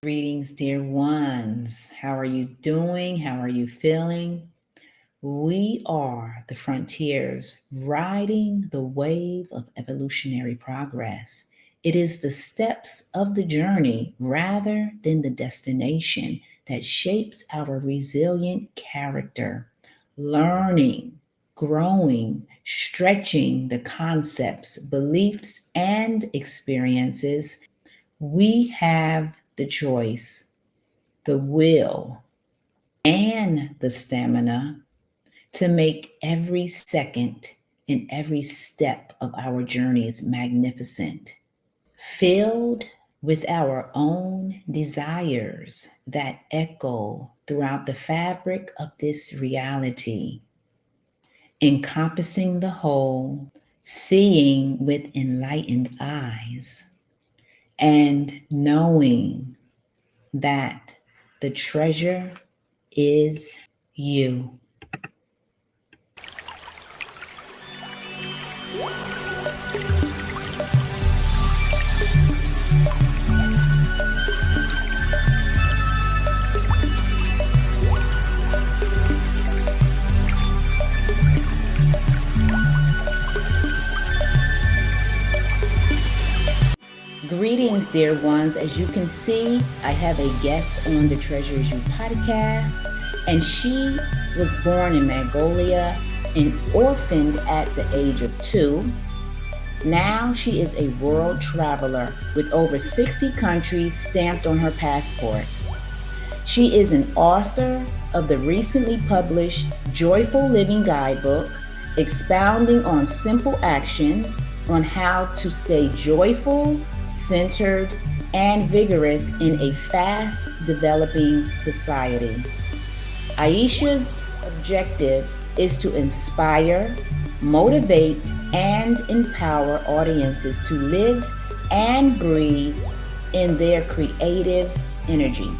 Greetings, dear ones. How are you doing? How are you feeling? We are the frontiers riding the wave of evolutionary progress. It is the steps of the journey rather than the destination that shapes our resilient character. Learning, growing, stretching the concepts, beliefs, and experiences, we have the choice, the will, and the stamina to make every second and every step of our journeys magnificent, filled with our own desires that echo throughout the fabric of this reality, encompassing the whole, seeing with enlightened eyes, and knowing that the treasure is you. Greetings, dear ones. As you can see, I have a guest on the Treasure Is You podcast, and she was born in Mongolia and orphaned at the age of 2. Now she is a world traveler with over 60 countries stamped on her passport. She is an author of the recently published Joyful Living Guidebook, expounding on simple actions on how to stay joyful, centered, and vigorous in a fast developing society. Aisha's objective is to inspire, motivate, and empower audiences to live and breathe in their creative energy,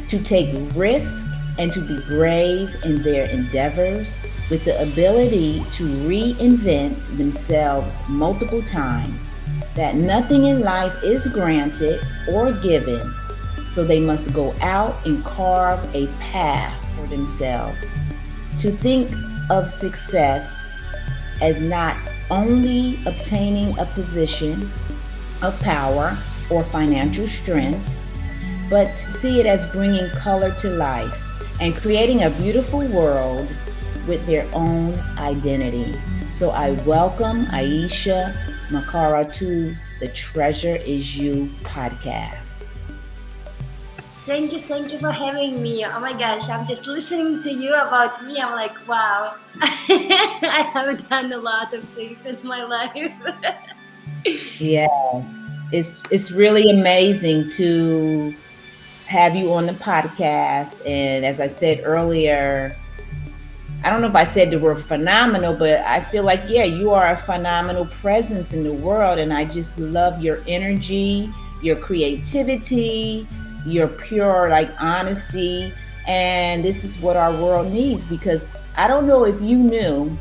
to take risks and to be brave in their endeavors with the ability to reinvent themselves multiple times, that nothing in life is granted or given, so they must go out and carve a path for themselves. To think of success as not only obtaining a position of power or financial strength, but see it as bringing color to life and creating a beautiful world with their own identity. So I welcome Aisha Makara to the Treasure Is You podcast. Thank you for having me. Oh my gosh, I'm just listening to you about me. I'm like, wow, I have done a lot of things in my life. Yes, it's really amazing to have you on the podcast. And as I said earlier, I don't know if I said the word phenomenal, but I feel like, yeah, you are a phenomenal presence in the world. And I just love your energy, your creativity, your pure honesty. And this is what our world needs, because I don't know if you knew,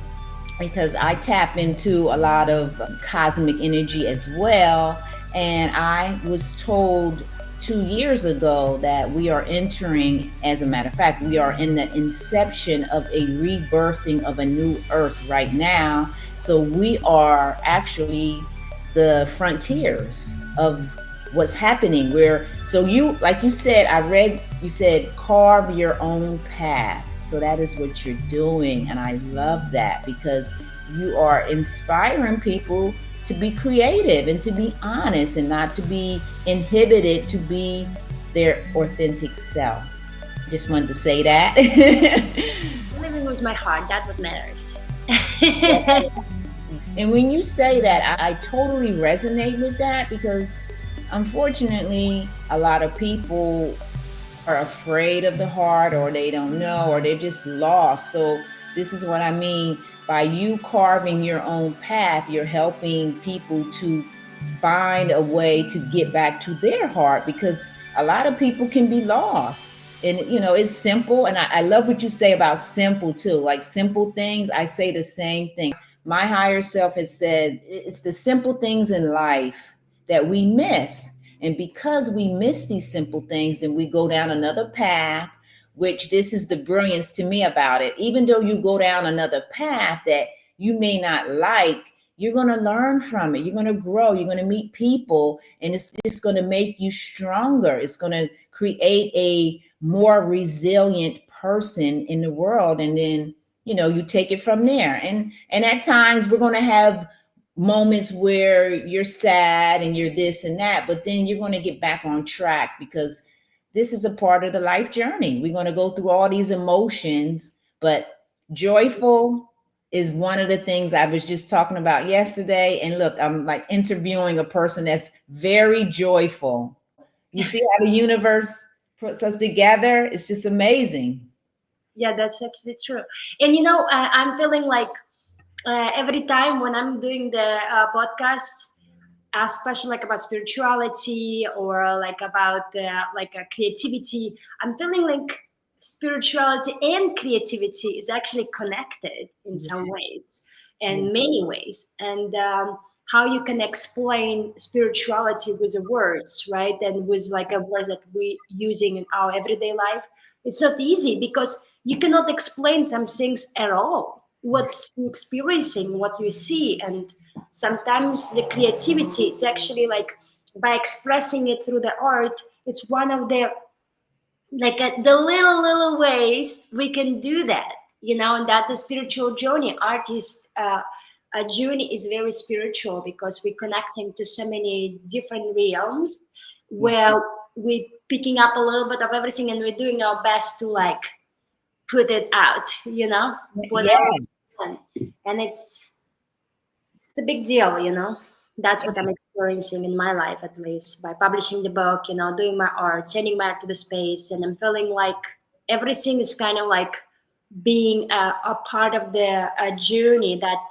because I tap into a lot of cosmic energy as well. And I was told 2 years ago that we are entering, as a matter of fact, we are in the inception of a rebirthing of a new earth right now. So we are actually the frontiers of what's happening. So you, like you said, I read, you said carve your own path. So that is what you're doing. And I love that, because you are inspiring people to be creative and to be honest and not to be inhibited to be their authentic self. Just wanted to say that. Living with my heart, that's what matters. And when you say that, I totally resonate with that, because unfortunately, a lot of people are afraid of the heart, or they don't know, or they're just lost. So this is what I mean. By you carving your own path, you're helping people to find a way to get back to their heart, because a lot of people can be lost. And, it's simple. And I love what you say about simple too. Like simple things, I say the same thing. My higher self has said it's the simple things in life that we miss. And because we miss these simple things, then we go down another path, which this is the brilliance to me about it. Even though you go down another path that you may not like, you're going to learn from it. You're going to grow. You're going to meet people, and it's just going to make you stronger. It's going to create a more resilient person in the world. And then, you take it from there. And at times we're going to have moments where you're sad and you're this and that, but then you're going to get back on track because this is a part of the life journey. We're going to go through all these emotions, but joyful is one of the things I was just talking about yesterday. And look, I'm like interviewing a person that's very joyful. You see how the universe puts us together? It's just amazing. Yeah, that's actually true. And I'm feeling like every time when I'm doing the podcast, especially like about spirituality or like about like creativity, I'm feeling like spirituality and creativity is actually connected in some ways, Yeah. in many ways. And how you can explain spirituality with the words, right? And with like a words that we using in our everyday life, it's not easy because you cannot explain some things at all. What's you experiencing, what you see, and sometimes the creativity is actually like by expressing it through the art. It's one of the like the little ways we can do that, and that the spiritual journey artist a journey is very spiritual because we're connecting to so many different realms Yeah. where we're picking up a little bit of everything and we're doing our best to like put it out, put it Yeah. on. And it's a big deal, That's what I'm experiencing in my life, at least, by publishing the book, doing my art, sending my art to the space. And I'm feeling like everything is kind of like being a part of the journey that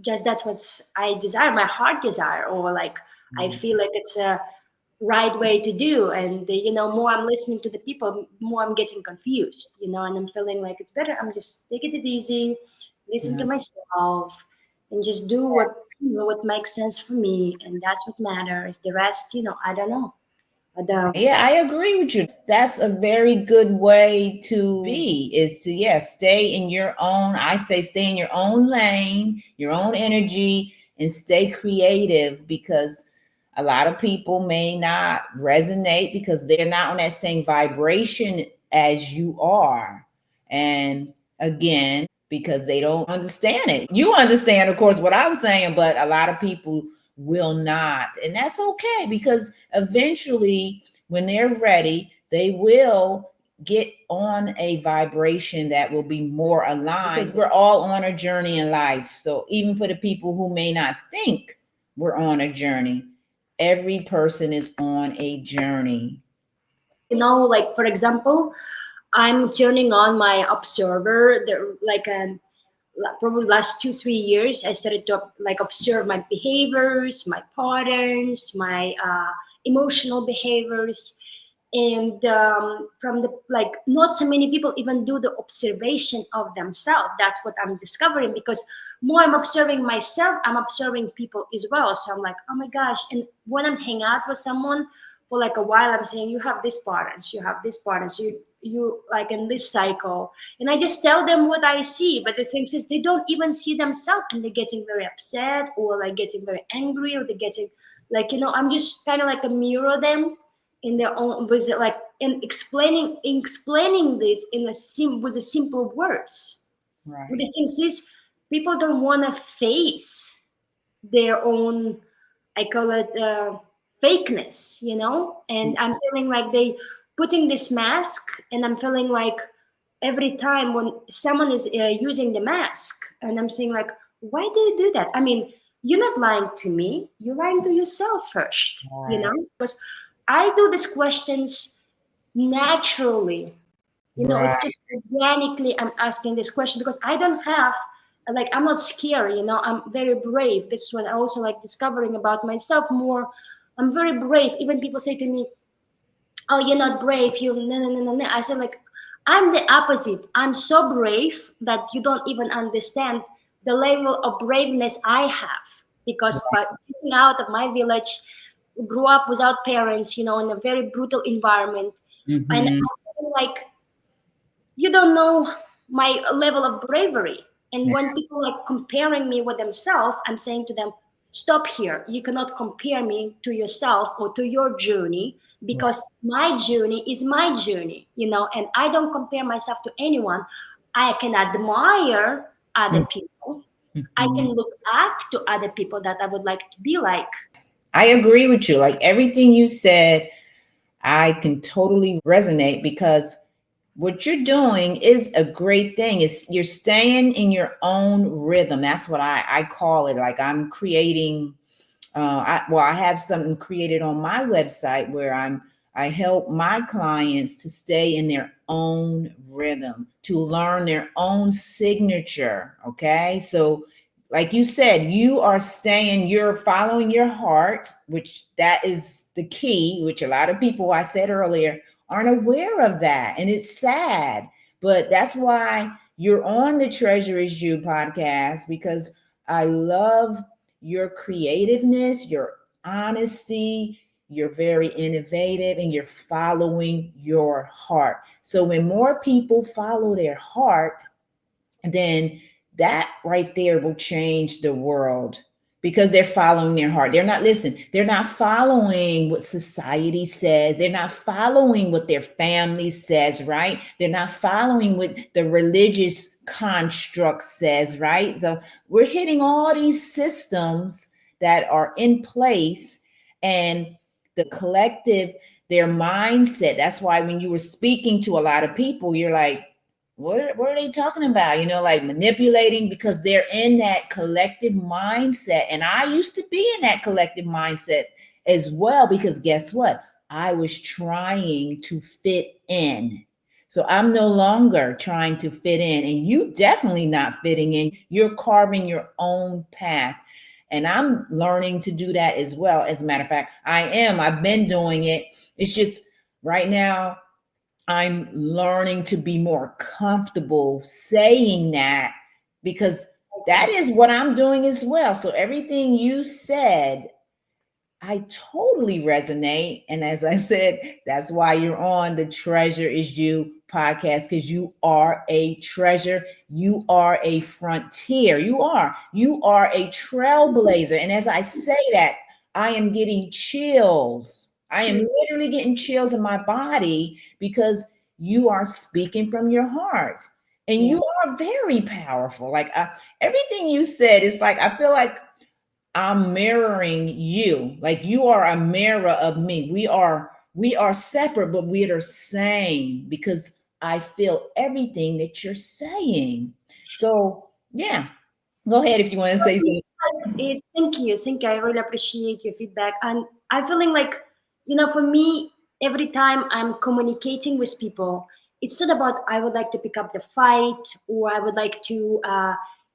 just that's what I desire, my heart desire, or like I feel like it's a right way to do. And, more I'm listening to the people, more I'm getting confused, and I'm feeling like it's better. I'm just taking it easy, listen to Yeah. myself, and just do what makes sense for me. And that's what matters. The rest, I don't know. But Yeah, I agree with you. That's a very good way to be, is to, yeah, stay in your own, I say stay in your own lane, your own energy, and stay creative because a lot of people may not resonate because they're not on that same vibration as you are. And again, because they don't understand it. You understand, of course, what I'm saying, but a lot of people will not. And that's okay because eventually, when they're ready, they will get on a vibration that will be more aligned because we're all on a journey in life. So even for the people who may not think we're on a journey, every person is on a journey. like for example, I'm turning on my observer. There, like probably last 2 3 years I started to like observe my behaviors, my patterns, my emotional behaviors. And from the like not so many people even do the observation of themselves. That's what I'm discovering, because more I'm observing myself, I'm observing people as well. So I'm like, oh my gosh. And when I'm hanging out with someone for like a while, I'm saying, you have these patterns, you have these patterns, you like in this cycle. And I just tell them what I see. But the thing is, they don't even see themselves, and they're getting very upset or like getting very angry, or they're getting like, I'm just kind of like a mirror them in their own, with it, like in explaining this in with the simple words. But Right. the thing is, people don't want to face their own, I call it fakeness, and I'm feeling like they putting this mask. And I'm feeling like every time when someone is using the mask, and I'm saying like, why do you do that? I mean, you're not lying to me, you're lying to yourself first, Right. because I do these questions naturally. It's Right. just organically I'm asking this question because I don't have, like, I'm not scared, I'm very brave. This is what I also like discovering about myself more. I'm very brave. Even people say to me, oh, you're not brave, you no no no no no. I said like, I'm the opposite. I'm so brave that you don't even understand the level of braveness I have, because by getting out of my village, grew up without parents, in a very brutal environment. And Mm-hmm. I feel like you don't know my level of bravery. And Yeah. when people like comparing me with themselves, I'm saying to them, stop here. You cannot compare me to yourself or to your journey, Right. because my journey is my journey, and I don't compare myself to anyone. I can admire other people. I can Mm-hmm. look up to other people that I would like to be like. I agree with you. Like everything you said, I can totally resonate because what you're doing is a great thing. It's you're staying in your own rhythm. That's what I call it. Like I'm creating I have something created on my website where I help my clients to stay in their own rhythm, to learn their own signature. Okay. So, like you said, you are staying, you're following your heart, which that is the key, which a lot of people I said earlier aren't aware of that. And it's sad. But that's why you're on the Treasure Is You podcast because I love your creativeness, your honesty, you're very innovative, and you're following your heart. So when more people follow their heart, then that right there will change the world because they're following their heart. They're not, listen, they're not following what society says. They're not following what their family says, right? They're not following what the religious construct says, right? So we're hitting all these systems that are in place and the collective, their mindset. That's why when you were speaking to a lot of people, you're like, what are they talking about? Like manipulating because they're in that collective mindset. And I used to be in that collective mindset as well, because guess what? I was trying to fit in. So I'm no longer trying to fit in, and you definitely not fitting in. You're carving your own path. And I'm learning to do that as well. As a matter of fact, I've been doing it. It's just right now I'm learning to be more comfortable saying that because that is what I'm doing as well. So everything you said, I totally resonate. And as I said, that's why you're on the Treasure Is You podcast, because you are a treasure. You are a frontier. You are a trailblazer. And as I say that, I am getting chills. I am literally getting chills in my body because you are speaking from your heart. And Yeah. you are very powerful. Like everything you said, it's like I feel like I'm mirroring you. Like you are a mirror of me. We are separate, but we are the same because I feel everything that you're saying. So yeah, go ahead if you want to say something. It's thank you. I really appreciate your feedback, and I'm feeling like, for me, every time I'm communicating with people, it's not about I would like to pick up the fight or I would like to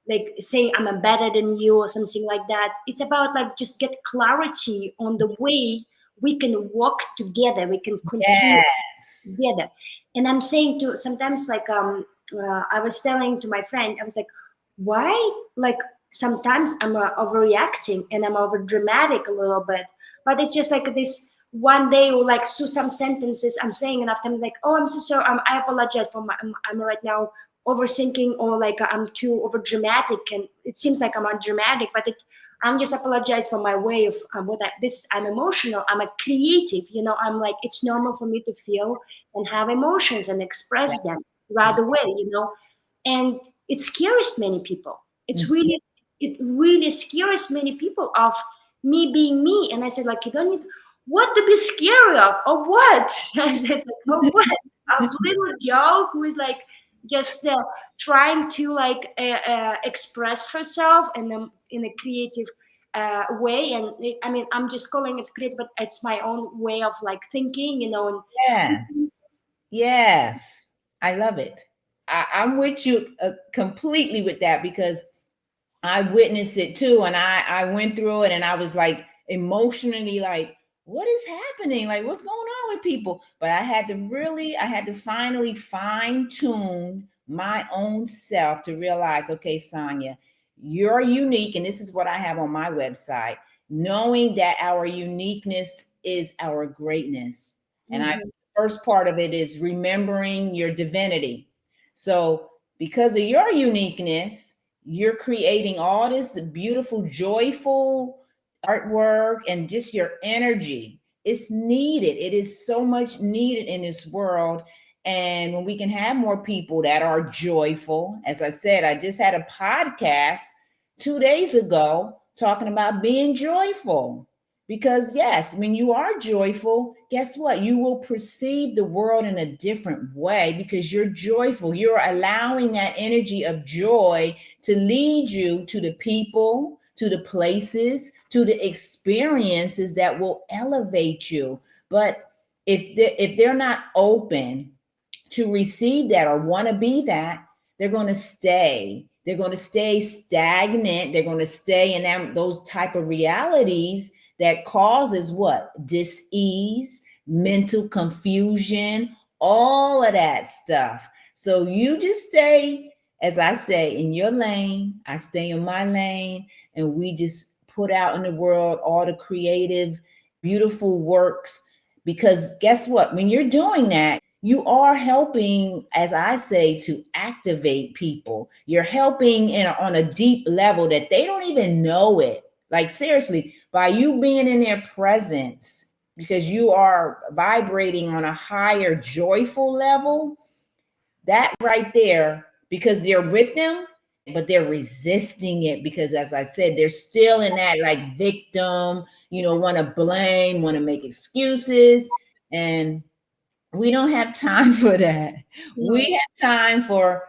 like say I'm a better than you or something like that. It's about like just get clarity on the way we can walk together. We can continue Yes. together. And I'm saying to sometimes like I was telling to my friend, I was like, why like sometimes I'm overreacting and I'm over dramatic a little bit, but it's just like this one day or like so some sentences I'm saying and after I'm like, oh, I'm so sorry, I apologize for I'm right now overthinking or like I'm too over dramatic and it seems like I'm dramatic, but I'm just apologize for my way of I'm emotional, I'm a creative, I'm like it's normal for me to feel and have emotions and express them right away, and it scares many people. It really scares many people of me being me. And I said, like, you don't need what to be scared of what? I said, like, of what? A little girl who is like just trying to like express herself in a creative way. And I mean, I'm just calling it creative, but it's my own way of like thinking, and speaking. Yes. Yes. I love it. I'm with you completely with that because I witnessed it too, and I went through it, and I was like emotionally like, what is happening? Like, what's going on with people? But I had to finally fine tune my own self to realize, okay, Sonia, you're unique, and this is what I have on my website. knowing that our uniqueness is our greatness. And I Mhm. first part of it is remembering your divinity. So because of your uniqueness, you're creating all this beautiful, joyful artwork and just your energy. It's needed. It is so much needed in this world. And when we can have more people that are joyful, as I said, I just had a podcast 2 days ago talking about being joyful. Because, yes, when you are joyful, guess what? You will perceive the world in a different way because you're joyful. You're allowing that energy of joy to lead you to the people, to the places, to the experiences that will elevate you. But if they're not open to receive that or want to be that, they're going to stay. They're going to stay stagnant. They're going to stay in those type of realities that causes what? Dis-ease, mental confusion, all of that stuff. So you just stay, as I say, in your lane. I stay in my lane, and we just put out in the world all the creative, beautiful works. Because guess what? When you're doing that, you are helping, as I say, to activate people. You're helping on a deep level that they don't even know it. Like, seriously, by you being in their presence, because you are vibrating on a higher joyful level, that right there, because they're with them, but they're resisting it because, as I said, they're still in that like victim, want to blame, want to make excuses. And we don't have time for that. We No. have time for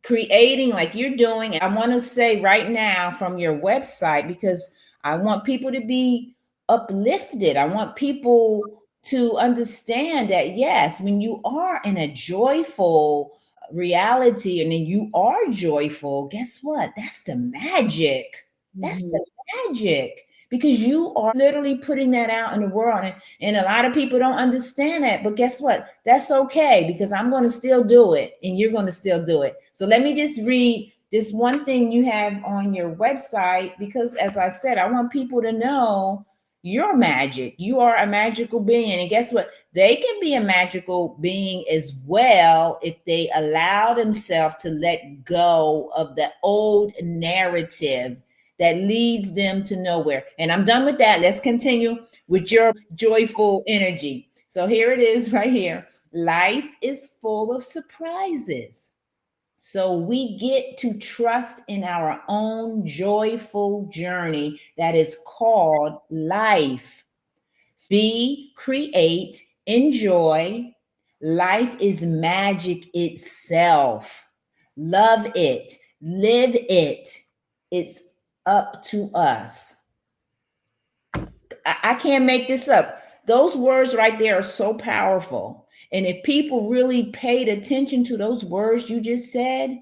creating like you're doing. I want to say right now from your website, because I want people to be uplifted. I want people to understand that, yes, when you are in a joyful reality and then you are joyful, guess what? That's the magic. That's Mhm. the magic because you are literally putting that out in the world. And a lot of people don't understand that. But guess what? That's okay because I'm going to still do it and you're going to still do it. So let me just read this one thing you have on your website because, as I said, I want people to know you're magic. You are a magical being. And guess what? They can be a magical being as well if they allow themselves to let go of the old narrative that leads them to nowhere. And I'm done with that. Let's continue with your joyful energy. So here it is right here. Life is full of surprises. So we get to trust in our own joyful journey that is called life. Be, create, enjoy. Life is magic itself. Love it, live it. It's up to us. I can't make this up. Those words right there are so powerful. And if people really paid attention to those words you just said,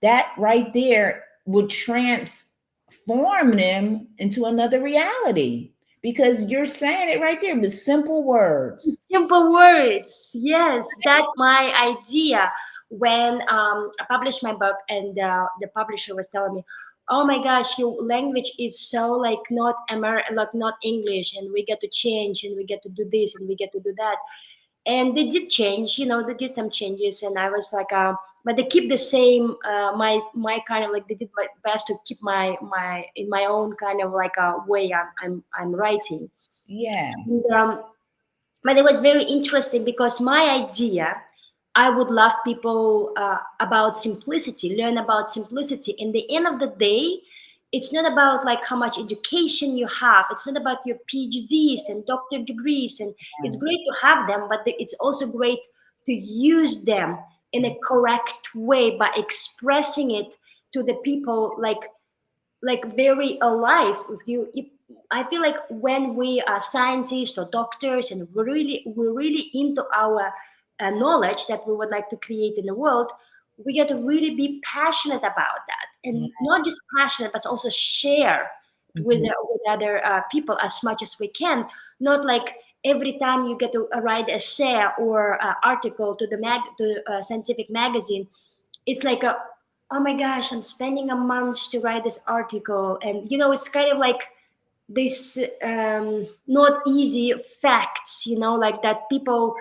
that right there would transform them into another reality because you're saying it right there with simple words. Simple words. Yes, that's my idea. When I published my book, and the publisher was telling me, "Oh my gosh, your language is so like not like not English, and we get to change, and we get to do this, and we get to do that." And they did change, they did some changes, and I was like, but they keep the same, my kind of like they did my best to keep my in my own kind of like a way I'm writing. And, Yes. but it was very interesting because my idea, I would love people about simplicity, learn about simplicity. In the end of the day, it's not about like how much education you have, it's not about your PhDs and doctor degrees, and it's great to have them, but it's also great to use them in a correct way by expressing it to the people, like very alive. If I feel like when we are scientists or doctors and we're really into our knowledge that we would like to create in the world, we got to really be passionate about that, and not just passionate but also share with, Mhm. with other people as much as we can. Not like every time you get to write essay or article to the to a scientific magazine, it's like a, oh my gosh, I'm spending a month to write this article, and it's kind of like this not easy facts, like that people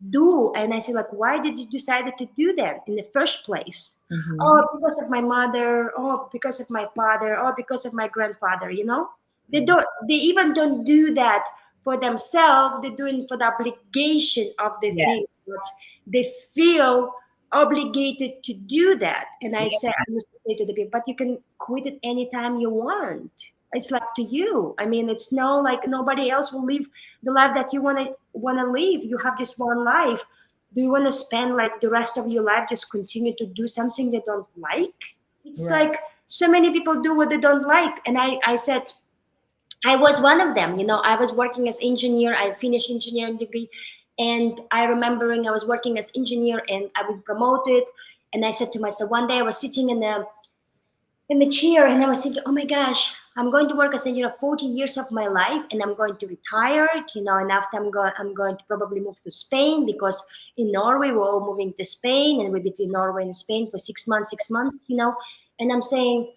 do. And I say, like, why did you decide to do that in the first place? Mm-hmm. Oh, because of my mother. Oh, because of my father. Oh, because of my grandfather. They even don't do that for themselves. They're doing for the obligation of the thing, Yes. but they feel obligated to do that. And I used to say to the people, but you can quit it anytime you want. It's up to you. I mean, it's no, like, nobody else will live the life that you wanna live. You have just one life. Do you want to spend like the rest of your life just continue to do something they don't like? It's Right. like so many people do what they don't like. And I said, I was one of them. I was working as engineer. I finished engineering degree, and I remembering I was working as engineer, and I was promoted. And I said to myself, one day I was sitting in the chair, and I was thinking, oh my gosh, I'm going to work as engineer 40 years of my life, and I'm going to retire. And after I'm going to probably move to Spain, because in Norway we're all moving to Spain, and we're between Norway and Spain for 6 months, 6 months. And I'm saying,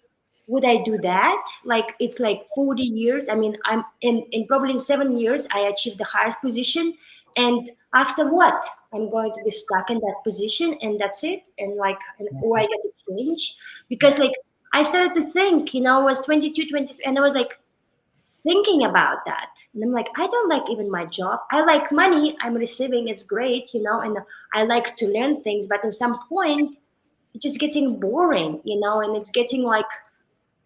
would I do that? Like, it's like 40 years. I mean, I'm in probably in 7 years I achieved the highest position, and after what? I'm going to be stuck in that position, and that's it. And like, or I get to change, because like I started to think, I was 22, 23, and I was like thinking about that. And I'm like, I don't like even my job. I like money I'm receiving, it's great, and I like to learn things, but at some point it's just getting boring, and it's getting like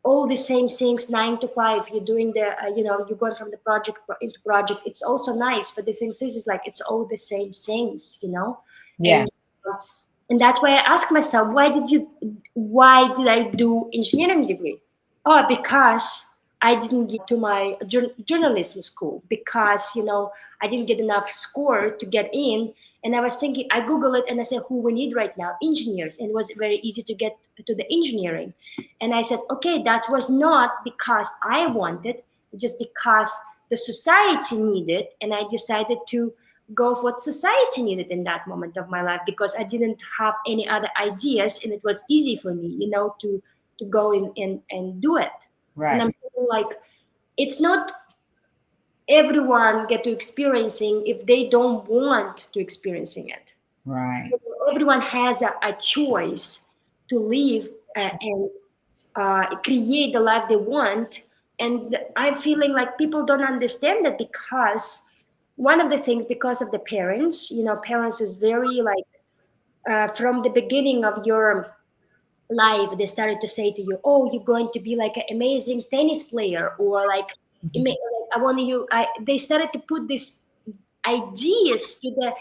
all the same things, 9 to 5. You're doing you're going from the project into project. It's also nice, but the thing is like it's all the same things. And Yes. and that's why I ask myself, why did I do engineering degree? Oh, because I didn't get to my journalism school, because I didn't get enough score to get in. And I was thinking, I Google it and I said, who we need right now? Engineers. And it was very easy to get to the engineering. And I said, okay, that was not because I wanted, just because the society needed. And I decided to go for what society needed in that moment of my life, because I didn't have any other ideas, and it was easy for me, to go in and do it. And Right. I'm feeling like it's not everyone get to experiencing if they don't want to experiencing it. Right. Everyone has a choice to live and create the life they want. And I'm feeling like people don't understand that, because one of the things, because of the parents, parents is very like, from the beginning of your life they started to say to you, oh, you're going to be like an amazing tennis player, or like, I want you, they started to put these ideas to the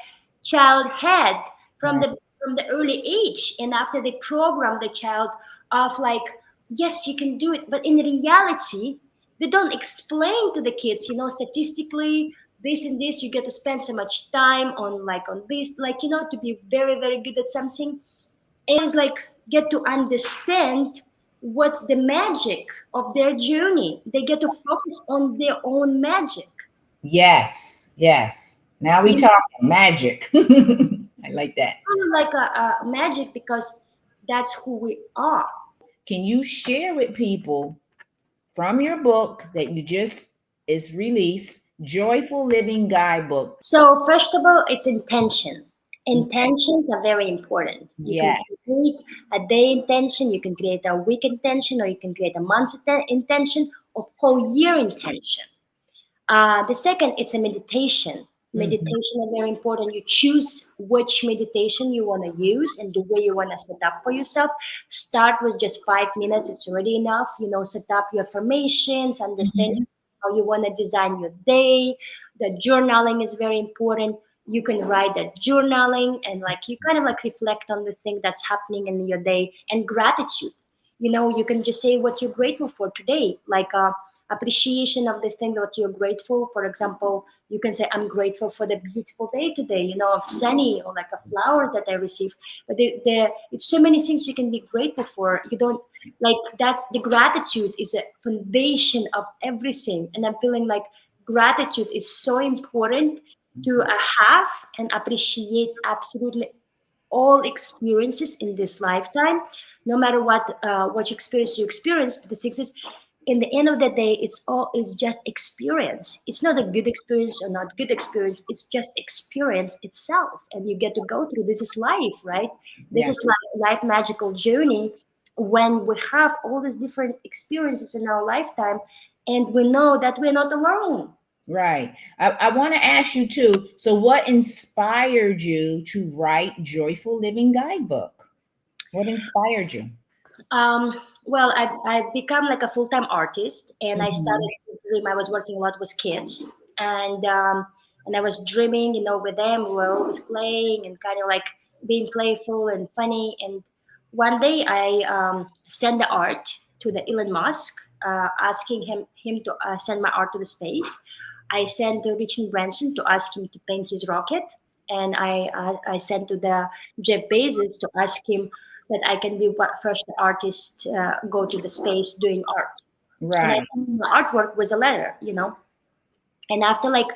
child head from Right. the early age. And after they program the child of like, yes, you can do it, but in reality they don't explain to the kids, statistically, this and this, you get to spend so much time on, like, on this, like, to be very, very good at something. And like, get to understand what's the magic of their journey. They get to focus on their own magic. Yes. Yes. Now we You know, talking magic. I like that. kind of like a magic, because that's who we are. Can you share with people from your book that you just is released, Joyful Living Guidebook? So first of all, it's intention. Intentions are very important. You can Yes. create a day intention, you can create a week intention, or you can create a month intention, or whole year intention. The second, it's a meditation. Mhm. Meditation is very important. You choose which meditation you want to use and the way you want to set up for yourself. Start with just 5 minutes. It's already enough. Set up your affirmations, understand Mhm. how you want to design your day. The journaling is very important. You can write that journaling, and like, you kind of like reflect on the thing that's happening in your day, and gratitude. You can just say what you're grateful for today, like appreciation of the thing that you're grateful. For example, you can say, I'm grateful for the beautiful day today, of sunny, or like a flowers that I received. But it's so many things you can be grateful for. You don't, like, that's the gratitude is a foundation of everything. And I'm feeling like gratitude is so important to have and appreciate absolutely all experiences in this lifetime, no matter what experience you experience. But the thing is, in the end of the day, it's just experience. It's not a good experience or not good experience. It's just experience itself, and you get to go through. This is life, right? This Yeah. is life magical journey when we have all these different experiences in our lifetime, and we know that we're not alone. Right. I want to ask you too. So, what inspired you to write Joyful Living Guidebook? What inspired you? Well, I become like a full time artist, and I Hmm. started to dream. I was working a lot with kids, and I was dreaming, with them. We were always playing and kind of like being playful and funny. And one day, I sent the art to the Elon Musk, asking him to send my art to the space. I sent to Richard Branson to ask him to paint his rocket, and I sent to the Jeff Bezos to ask him that I can be what first artist go to the space doing art. And I Right. sent him the artwork with a letter. And after like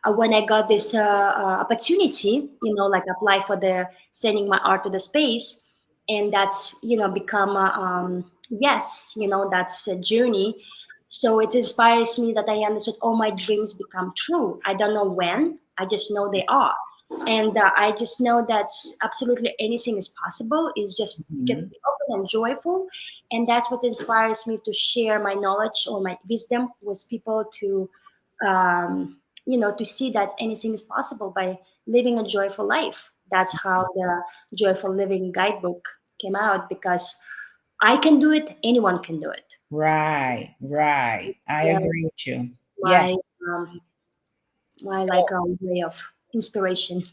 when I got this opportunity, like apply for the sending my art to the space, and that's become a, yes, that's a journey. So it inspires me that I understood all my dreams become true. I don't know when, I just know they are. And I just know that absolutely anything is possible. Is just you get to Mhm. be open and joyful, and that's what inspires me to share my knowledge or my wisdom with people to see that anything is possible by living a joyful life. That's how the Joyful Living Guidebook came out, because I can do it, anyone can do it. Right. Right. I Yeah, agree with you. Yeah. my um, my So, like way of inspiration.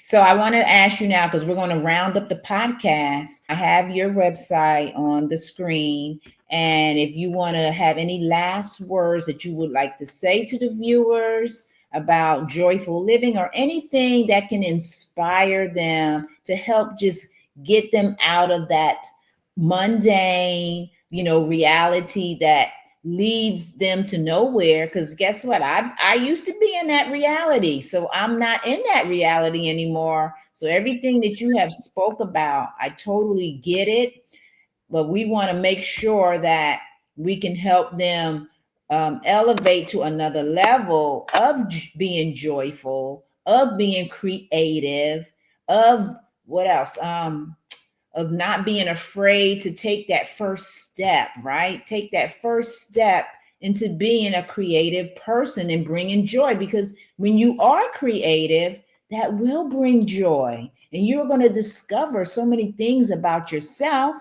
so I want to ask you now because we're going to round up the podcast. I have your website on the screen. And if you want to have any last words that you would like to say to the viewers about joyful living or anything that can inspire them to help just get them out of that mundane, reality that leads them to nowhere, because guess what, I used to be in that reality, so I'm not in that reality anymore. So everything that you have spoke about, I totally get it, but we want to make sure that we can help them elevate to another level of being joyful, of being creative, of what else, of not being afraid to take that first step, right? Take that first step into being a creative person and bringing joy. Because when you are creative, that will bring joy. And you're going to discover so many things about yourself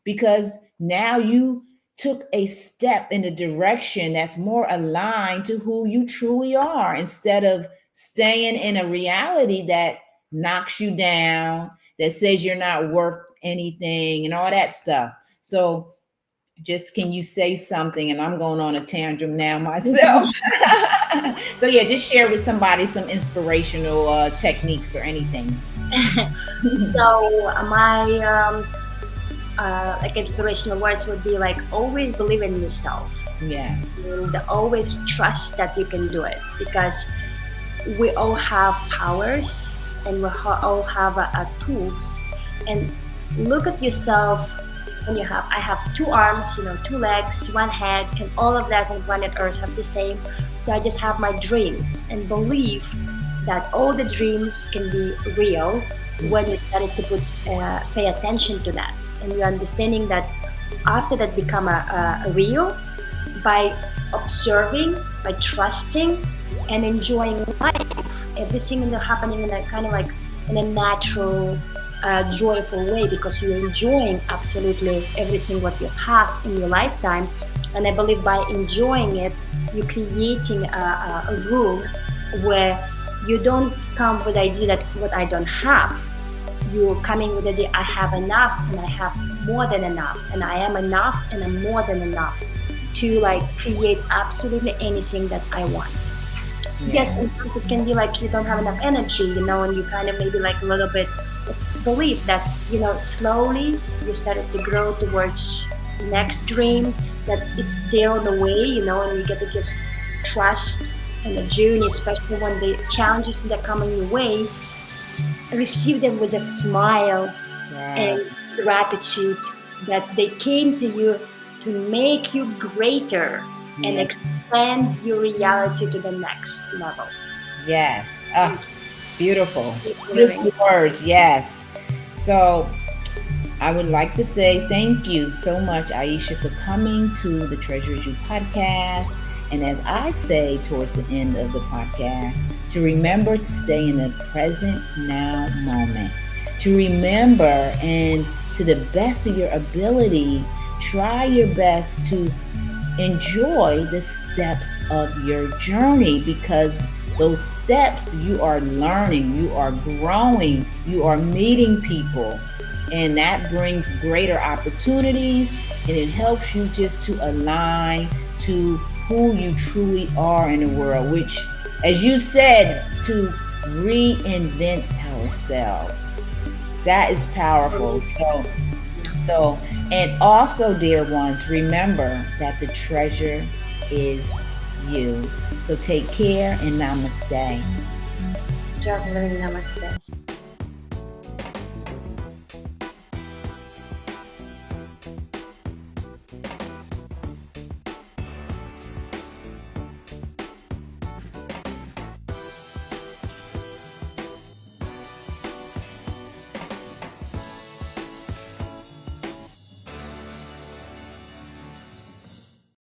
because now you took a step in a direction that's more aligned to who you truly are instead of staying in a reality that knocks you down, that says you're not worth anything and all that stuff. So just can you say something? And I'm going on a tantrum now myself. So yeah, just share with somebody some inspirational techniques or anything. So my like inspirational words would be like always believe in yourself, Yes. and always trust that you can do it, because we all have powers, and we all have tools. And look at yourself. When you have I have two arms, 2 legs, one head, and all of that on planet earth have the same. So I just have my dreams and believe that all the dreams can be real when you started to pay attention to that, and you're understanding that after that become a real by observing, by trusting, and enjoying life. Everything is happening in a kind of like in a natural, joyful way, because you're enjoying absolutely everything what you have in your lifetime. And I believe by enjoying it, you're creating a room where you don't come with the idea that what I don't have. You're coming with the idea I have enough, and I have more than enough, and I am enough, and I'm more than enough to like create absolutely anything that I want. Yes, Yeah. sometimes it can be like you don't have enough energy, and you kind of maybe like a little bit. It's believe that slowly you started to grow towards the next dream, that it's there on the way, and you get to just trust and the journey, especially when the challenges that come in your way, receive them with a smile Right. and gratitude that they came to you to make you greater and Yes. expand your reality to the next level. Yes. Thank Beautiful. you for living. Beautiful words. Yes. So I would like to say thank you so much, Aisha, for coming to the Treasures You podcast. And as I say towards the end of the podcast, to remember to stay in the present now moment. To remember and to the best of your ability, try your best to enjoy the steps of your journey, because those steps you are learning, you are growing, you are meeting people, and that brings greater opportunities, and it helps you just to align to who you truly are in the world, which, as you said, to reinvent ourselves. That is powerful. So, and also, dear ones, remember that the treasure is you. So take care and namaste. Joyful living. Namaste.